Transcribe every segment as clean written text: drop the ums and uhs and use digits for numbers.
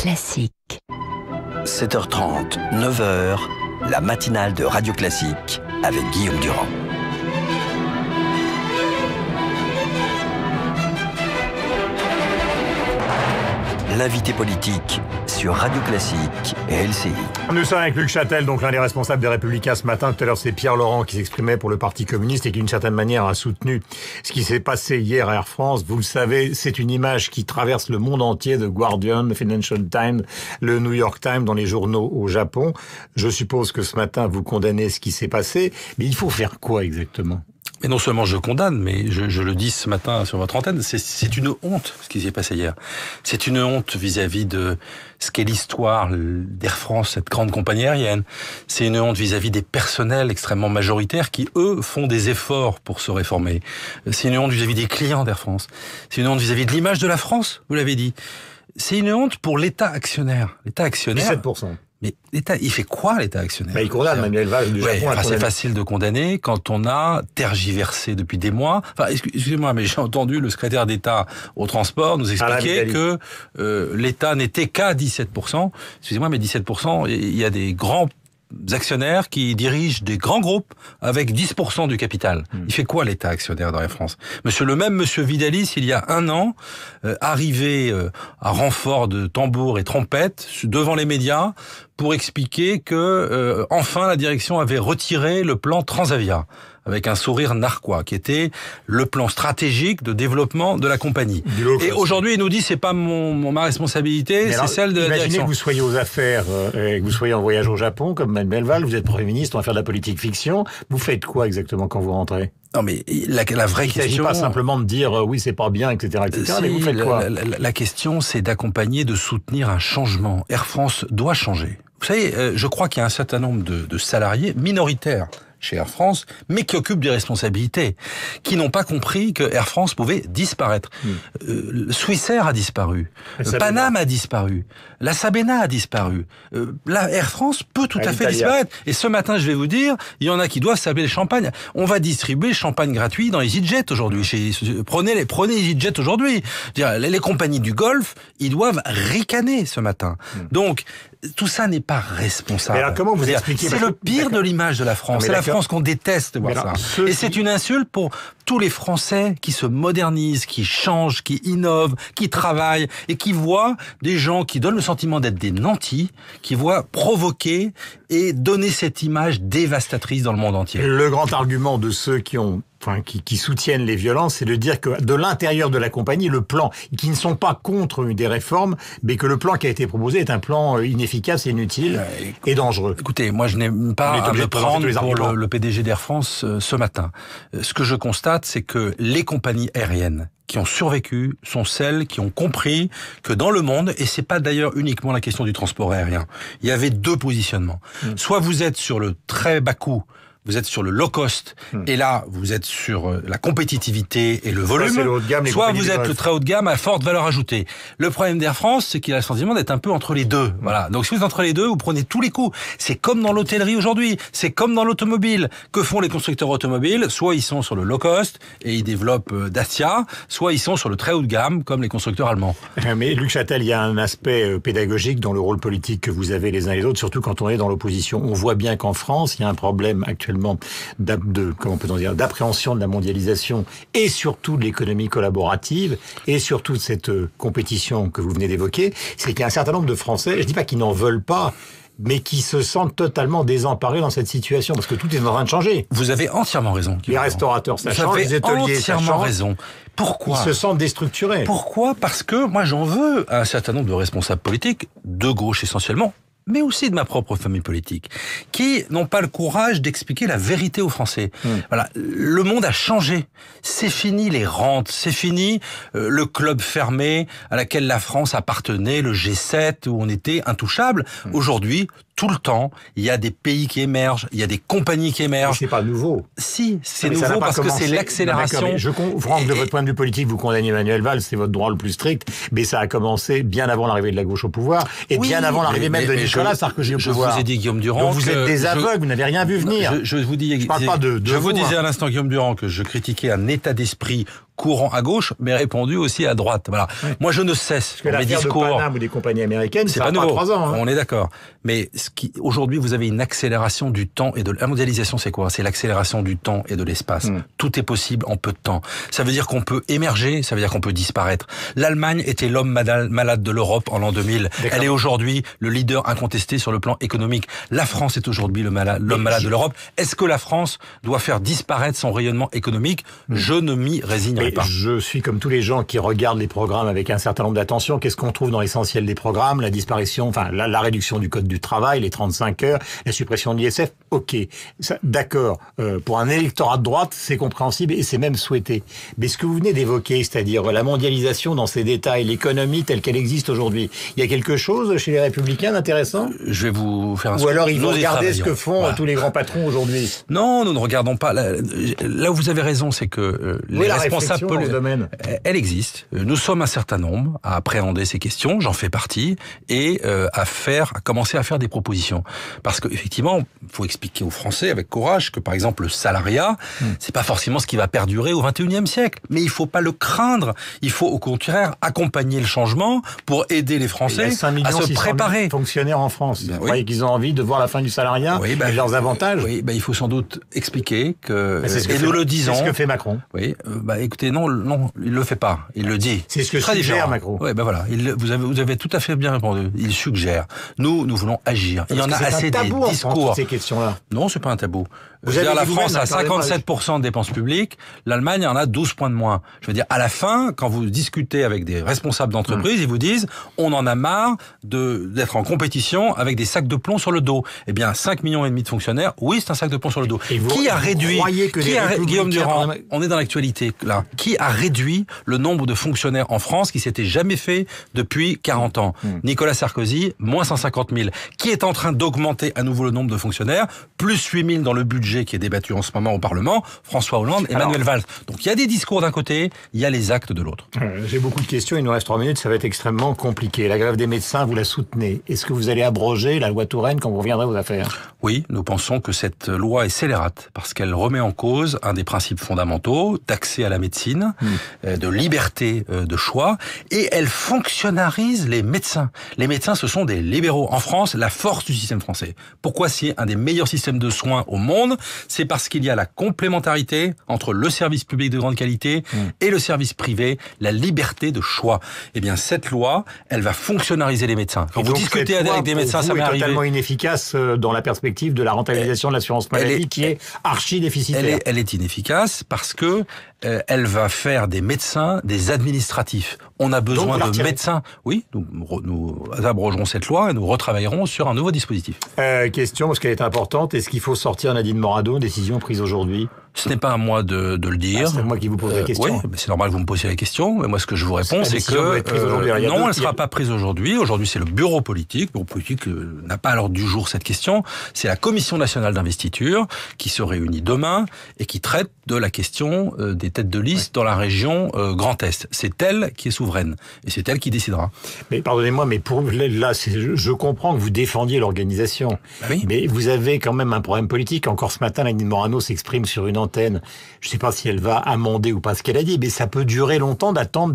Classique. 7h30, 9h, la matinale de Radio Classique avec Guillaume Durand. L'invité politique sur Radio Classique et LCI. Nous sommes avec Luc Châtel, donc l'un des responsables des Républicains ce matin. Tout à l'heure, c'est Pierre Laurent qui s'exprimait pour le Parti communiste et qui, d'une certaine manière, a soutenu ce qui s'est passé hier à Air France. Vous le savez, c'est une image qui traverse le monde entier, The Guardian, le Financial Times, le New York Times, dans les journaux au Japon. Je suppose que ce matin, vous condamnez ce qui s'est passé, mais il faut faire quoi exactement ? Et non seulement je condamne, mais je le dis ce matin sur votre antenne, c'est une honte ce qui s'est passé hier. C'est une honte vis-à-vis de ce qu'est l'histoire d'Air France, cette grande compagnie aérienne. C'est une honte vis-à-vis des personnels extrêmement majoritaires qui, eux, font des efforts pour se réformer. C'est une honte vis-à-vis des clients d'Air France. C'est une honte vis-à-vis de l'image de la France, vous l'avez dit. C'est une honte pour l'État actionnaire. L'État actionnaire... 17%. Mais l'État, il fait quoi, l'État actionnaire ? Il condamne Manuel Valls du Japon. C'est facile de condamner quand on a tergiversé depuis des mois. Enfin, excusez-moi, mais j'ai entendu le secrétaire d'État au transport nous expliquer que l'État n'était qu'à 17%. Excusez-moi, mais 17%, il y a des grands actionnaires qui dirigent des grands groupes avec 10% du capital. Il fait quoi l'État actionnaire dans Air France ? Monsieur Vidalis, il y a un an, arrivé à renfort de tambours et trompettes devant les médias pour expliquer que enfin la direction avait retiré le plan Transavia avec un sourire narquois, qui était le plan stratégique de développement de la compagnie. Et aujourd'hui, il nous dit, c'est pas ma responsabilité, c'est celle de la direction. Imaginez que vous soyez aux affaires, et que vous soyez en voyage au Japon, comme Manuel Valls, vous êtes Premier ministre, on va faire de la politique fiction. Vous faites quoi exactement quand vous rentrez ? Non, mais la vraie question... Il ne s'agit pas simplement de dire oui, c'est pas bien, etc., mais vous faites quoi ? La question, c'est d'accompagner, de soutenir un changement. Air France doit changer. Vous savez, je crois qu'il y a un certain nombre de salariés minoritaires chez Air France, mais qui occupent des responsabilités, qui n'ont pas compris que Air France pouvait disparaître. Swissair a disparu, Paname a disparu, la Sabena a disparu. La Air France peut tout à fait disparaître. Et ce matin, je vais vous dire, il y en a qui doivent s'appeler le champagne. On va distribuer le champagne gratuit dans les EasyJet aujourd'hui. Prenez EasyJet aujourd'hui. Les compagnies du Golfe, ils doivent ricaner ce matin. Donc, tout ça n'est pas responsable. Mais alors, comment vous expliquez ? C'est le pire de l'image de la France. C'est la France qu'on déteste voir ça. Et c'est une insulte pour tous les Français qui se modernisent, qui changent, qui innovent, qui travaillent et qui voient des gens qui donnent le sentiment d'être des nantis, qui voient provoquer et donner cette image dévastatrice dans le monde entier. Le grand argument de ceux qui soutiennent les violences, c'est de dire que de l'intérieur de la compagnie, le plan, qui ne sont pas contre des réformes, mais que le plan qui a été proposé est un plan inefficace, inutile et dangereux. Écoutez, moi je n'aime pas à me prendre pour le PDG d'Air France ce matin. Ce que je constate, c'est que les compagnies aériennes qui ont survécu sont celles qui ont compris que dans le monde, et c'est pas d'ailleurs uniquement la question du transport aérien, il y avait deux positionnements. Soit vous êtes sur le très bas coût, vous êtes sur le low cost, et là, vous êtes sur la compétitivité et le volume, soit vous êtes le très haut de gamme à forte valeur ajoutée. Le problème d'Air France, c'est qu'il a le sentiment d'être un peu entre les deux. Voilà. Donc si vous êtes entre les deux, vous prenez tous les coups. C'est comme dans l'hôtellerie aujourd'hui, c'est comme dans l'automobile. Que font les constructeurs automobiles ? Soit ils sont sur le low cost, et ils développent Dacia, soit ils sont sur le très haut de gamme, comme les constructeurs allemands. Mais Luc Châtel, il y a un aspect pédagogique dans le rôle politique que vous avez les uns et les autres, surtout quand on est dans l'opposition. On voit bien qu'en France, il y a un problème actuellement d'appréhension de la mondialisation et surtout de l'économie collaborative et surtout de cette compétition que vous venez d'évoquer, c'est qu'il y a un certain nombre de Français, je dis pas qu'ils n'en veulent pas, mais qui se sentent totalement désemparés dans cette situation, parce que tout est en train de changer. Vous avez entièrement raison. Les restaurateurs, ça change, les hôteliers, ça change. Raison. Pourquoi ? Ils se sentent déstructurés. Pourquoi ? Parce que moi j'en veux à un certain nombre de responsables politiques, de gauche essentiellement, mais aussi de ma propre famille politique, qui n'ont pas le courage d'expliquer la vérité aux Français. Voilà, le monde a changé. C'est fini les rentes, c'est fini le club fermé à laquelle la France appartenait, le G7 où on était intouchable. Aujourd'hui, tout le temps, il y a des pays qui émergent, il y a des compagnies qui émergent. Mais c'est pas nouveau. Si, c'est nouveau parce que c'est l'accélération. Je comprends que de votre point de vue politique, vous condamnez Manuel Valls, c'est votre droit le plus strict, mais ça a commencé bien avant l'arrivée de la gauche au pouvoir, et bien avant l'arrivée même de Nicolas Sarkozy au pouvoir. Je vous ai dit, Guillaume Durand, donc vous êtes des aveugles, vous n'avez rien vu venir. Je vous dis, je parle pas de je vous vous, disais à l'instant, Guillaume Durand, que je critiquais un état d'esprit courant à gauche, mais répandu aussi à droite. Voilà. Ouais. Moi, je ne cesse dans mes discours. De Paname ou des compagnies américaines, c'est pas nouveau. 3 ans. Hein. On est d'accord. Mais aujourd'hui, vous avez une accélération du temps et de la mondialisation. C'est quoi? C'est l'accélération du temps et de l'espace. Tout est possible en peu de temps. Ça veut dire qu'on peut émerger, ça veut dire qu'on peut disparaître. L'Allemagne était l'homme malade de l'Europe en l'an 2000. Elle est aujourd'hui le leader incontesté sur le plan économique. La France est aujourd'hui l'homme malade de l'Europe. Est-ce que la France doit faire disparaître son rayonnement économique? Je ne m'y résignerai pas. Je suis comme tous les gens qui regardent les programmes avec un certain nombre d'attention. Qu'est-ce qu'on trouve dans l'essentiel des programmes? La disparition, enfin la réduction du code du travail, les 35 heures, la suppression de l'ISF. Ok, d'accord. Pour un électorat de droite, c'est compréhensible et c'est même souhaité. Mais ce que vous venez d'évoquer, c'est-à-dire la mondialisation dans ses détails, l'économie telle qu'elle existe aujourd'hui, il y a quelque chose chez les Républicains d'intéressant? Je vais vous faire un... Ou alors ils vont regarder ce que font tous les grands patrons aujourd'hui? Non, nous ne regardons pas. Là où vous avez raison, c'est que les responsables... dans ce domaine. Elle existe. Nous sommes un certain nombre à appréhender ces questions, j'en fais partie, et à commencer à faire des propositions. Parce qu'effectivement, il faut expliquer aux Français avec courage que, par exemple, le salariat, c'est pas forcément ce qui va perdurer au XXIe siècle. Mais il faut pas le craindre. Il faut, au contraire, accompagner le changement pour aider les Français à se préparer. Fonctionnaires en France. Vous croyez qu'ils ont envie de voir la fin du salariat et leurs avantages? Oui, il faut sans doute expliquer que... nous le disons. C'est ce que fait Macron. Oui, écoutez, non, il le fait pas. Il le dit. C'est ce que suggère Macron. Oui, voilà. Vous avez tout à fait bien répondu. Il suggère. Nous voulons agir. Il y en a assez des discours. Toutes ces questions-là. Non, c'est pas un tabou. La France a 57% de dépenses publiques, l'Allemagne en a 12 points de moins. Je veux dire, à la fin, quand vous discutez avec des responsables d'entreprise, ils vous disent, on en a marre d'être en compétition avec des sacs de plomb sur le dos. Eh bien, 5,5 millions de fonctionnaires, oui, c'est un sac de plomb sur le dos. Qui a réduit, Guillaume Durand, on est dans l'actualité, là. Qui a réduit le nombre de fonctionnaires en France qui s'était jamais fait depuis 40 ans? Nicolas Sarkozy, moins 150 000. Qui est en train d'augmenter à nouveau le nombre de fonctionnaires? Plus 8 000 dans le budget qui est débattu en ce moment au Parlement, François Hollande et Manuel Valls. Donc il y a des discours d'un côté, il y a les actes de l'autre. J'ai beaucoup de questions, il nous reste 3 minutes, ça va être extrêmement compliqué. La grève des médecins, vous la soutenez. Est-ce que vous allez abroger la loi Touraine quand vous reviendrez aux affaires? Oui, nous pensons que cette loi est scélérate parce qu'elle remet en cause un des principes fondamentaux d'accès à la médecine, de liberté de choix, et elle fonctionnalise les médecins. Les médecins, ce sont des libéraux. En France, la force du système français. Pourquoi c'est un des meilleurs systèmes de soins au monde? C'est parce qu'il y a la complémentarité entre le service public de grande qualité et le service privé, la liberté de choix. Eh bien, cette loi, elle va fonctionnariser les médecins. Quand vous discutez avec des médecins, ça m'est arrivé. Elle est totalement inefficace dans la perspective de la rentabilisation de l'assurance maladie qui est archi déficitaire. Elle est inefficace parce que elle va faire des médecins des administratifs. On a besoin de médecins. Oui, nous abrogerons cette loi et nous retravaillerons sur un nouveau dispositif. Question, parce qu'elle est importante. Est-ce qu'il faut sortir Nadine Morano, décision prise aujourd'hui? Ce n'est pas à moi de le dire. C'est moi qui vous pose la question. Oui, c'est normal que vous me posiez la question. Mais moi, ce que je vous réponds, c'est que non, elle ne sera pas prise aujourd'hui. Aujourd'hui, c'est le bureau politique. Le bureau politique n'a pas à l'ordre du jour cette question. C'est la Commission nationale d'investiture qui se réunit demain et qui traite de la question des têtes de liste dans la région Grand Est. C'est elle qui est souveraine et c'est elle qui décidera. Mais pardonnez-moi, mais là, je comprends que vous défendiez l'organisation. Oui. Mais vous avez quand même un problème politique. Encore ce matin, Nadine Morano s'exprime sur une antenne. Je ne sais pas si elle va amender ou pas ce qu'elle a dit, mais ça peut durer longtemps d'attendre.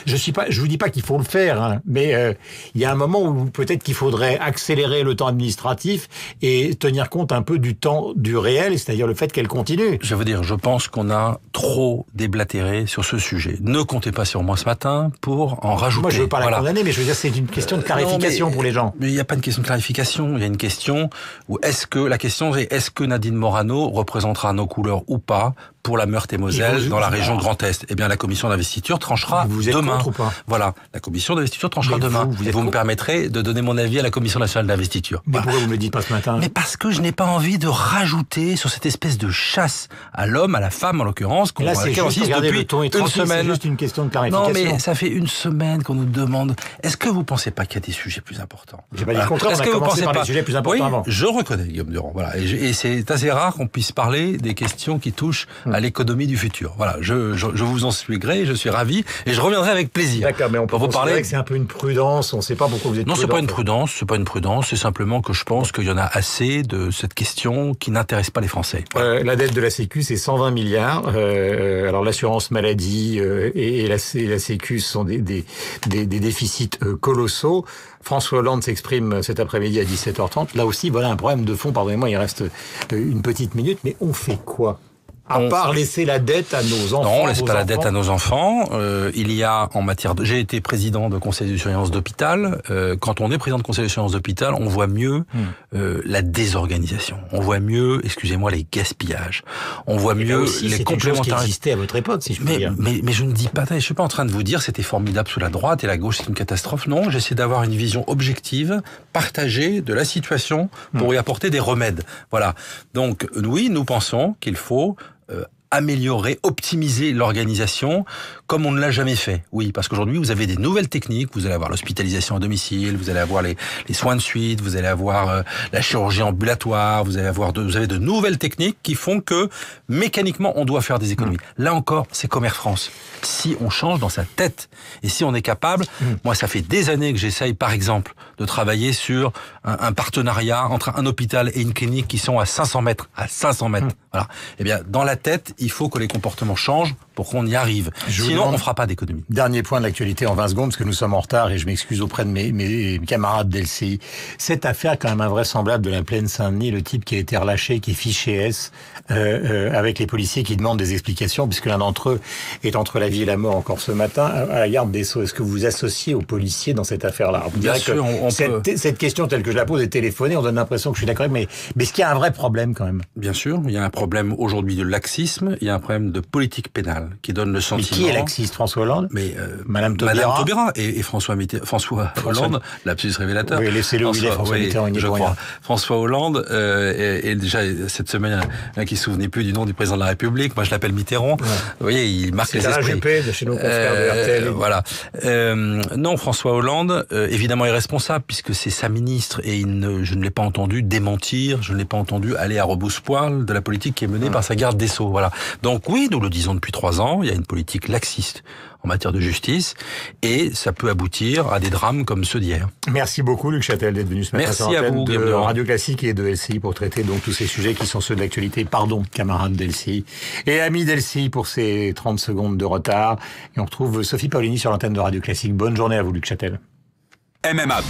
Je vous dis pas qu'il faut le faire, hein, mais il y a un moment où peut-être qu'il faudrait accélérer le temps administratif et tenir compte un peu du temps du réel, c'est-à-dire le fait qu'elle continue. Je veux dire, je pense qu'on a trop déblatéré sur ce sujet. Ne comptez pas sur moi ce matin pour en rajouter. Moi, je veux pas la condamner, mais je veux dire, c'est une question de clarification pour les gens. Mais il n'y a pas une question de clarification. Il y a une question où est-ce que Nadine Morano représentera nos couleurs ou pas pour la Meurthe-et-Moselle dans la région Grand Est? Eh bien, la commission d'investiture tranchera demain. Contre ou pas? Voilà, la commission d'investiture tranchera demain. Vous me permettrez de donner mon avis à la commission nationale d'investiture. Mais pourquoi vous me le dites pas ce matin? Mais parce que je n'ai pas envie de rajouter sur cette espèce de chasse à l'homme, à la femme en l'occurrence, qu'on insiste depuis une semaine. C'est juste une question de clarification. Non, mais ça fait une semaine qu'on nous demande. Est-ce que vous pensez pas qu'il y a des sujets plus importants? J'ai pas dit le contraire. Est-ce que vous pensez par les sujets plus importants avant? Je reconnais, Guillaume Durand. Voilà, et c'est assez rare qu'on puisse parler des questions qui touchent à l'économie du futur. Voilà, je vous en suis gré, je suis ravi, et je reviendrai avec plaisir. D'accord, mais on peut considérer que c'est un peu une prudence, on ne sait pas pourquoi vous êtes prudent. Non, c'est pas une prudence, c'est simplement que je pense qu'il y en a assez de cette question qui n'intéresse pas les Français. Voilà. La dette de la Sécu, c'est 120 milliards. Alors l'assurance maladie et la Sécu sont des déficits colossaux. François Hollande s'exprime cet après-midi à 17h30. Là aussi, voilà un problème de fond. Pardonnez-moi, il reste une petite minute. Mais on fait quoi ? À part laisser la dette à nos enfants. Non, on laisse pas la dette à nos enfants. Il y a en matière j'ai été président de conseil de surveillance d'hôpital. Quand on est président de conseil de surveillance d'hôpital, on voit mieux la désorganisation. On voit mieux, excusez-moi, les gaspillages. On voit mieux les complémentaires. Qui existait à votre époque, si je puis dire. Mais je ne dis pas, je suis pas en train de vous dire c'était formidable sous la droite et la gauche c'est une catastrophe. Non, j'essaie d'avoir une vision objective, partagée de la situation pour y apporter des remèdes. Voilà. Donc oui, nous pensons qu'il faut améliorer, optimiser l'organisation comme on ne l'a jamais fait. Oui, parce qu'aujourd'hui, vous avez des nouvelles techniques, vous allez avoir l'hospitalisation à domicile, vous allez avoir les soins de suite, vous allez avoir la chirurgie ambulatoire, vous avez de nouvelles techniques qui font que, mécaniquement, on doit faire des économies. Là encore, c'est comme Air France. Si on change dans sa tête, et si on est capable, moi, ça fait des années que j'essaye, par exemple, de travailler sur un partenariat entre un hôpital et une clinique qui sont à 500 mètres. Voilà. Eh bien, dans la tête, il faut que les comportements changent pour qu'on y arrive. Sinon, on ne fera pas d'économie. Dernier point de l'actualité en 20 secondes, parce que nous sommes en retard et je m'excuse auprès de mes camarades d'LCI. Cette affaire quand même invraisemblable de la plaine Saint-Denis, le type qui a été relâché, qui est fiché S, avec les policiers qui demandent des explications, puisque l'un d'entre eux est entre la vie et la mort encore ce matin, à la garde des Sceaux. Est-ce que vous vous associez aux policiers dans cette affaire-là? Bien sûr, cette question telle que je la pose est téléphonée, on donne l'impression que je suis d'accord, mais est-ce qu'il y a un vrai problème quand même? Bien sûr, il y a un problème aujourd'hui de laxisme, il y a un problème de politique pénale qui donne le sentiment... Mais qui est laxiste, François Hollande? Madame Taubira et François Hollande, lapsus révélateur. Oui, laissez-le où il est, François Mitterrand, je crois. François Hollande, et déjà cette semaine, il y en a qui ne se souvenaient plus du nom du président de la République, moi je l'appelle Mitterrand. Ouais. Vous voyez, il marque les esprits. C'est la de chez nos confrères de RTL. Voilà. Non, François Hollande, évidemment est responsable, puisque c'est sa ministre, et je ne l'ai pas entendu démentir, je ne l'ai pas entendu aller à rebrousse-poil de la politique qui est menée par sa garde des Sceaux. Voilà. Donc oui, nous le disons depuis 3 ans, il y a une politique laxiste en matière de justice, et ça peut aboutir à des drames comme ceux d'hier. Merci beaucoup, Luc Châtel, d'être venu ce matin sur l'antenne de Radio Classique et de LCI pour traiter donc tous ces sujets qui sont ceux de l'actualité. Pardon, camarades d'LCI et amis d'LCI pour ces 30 secondes de retard. Et on retrouve Sophie Paolini sur l'antenne de Radio Classique. Bonne journée à vous, Luc Châtel. MMA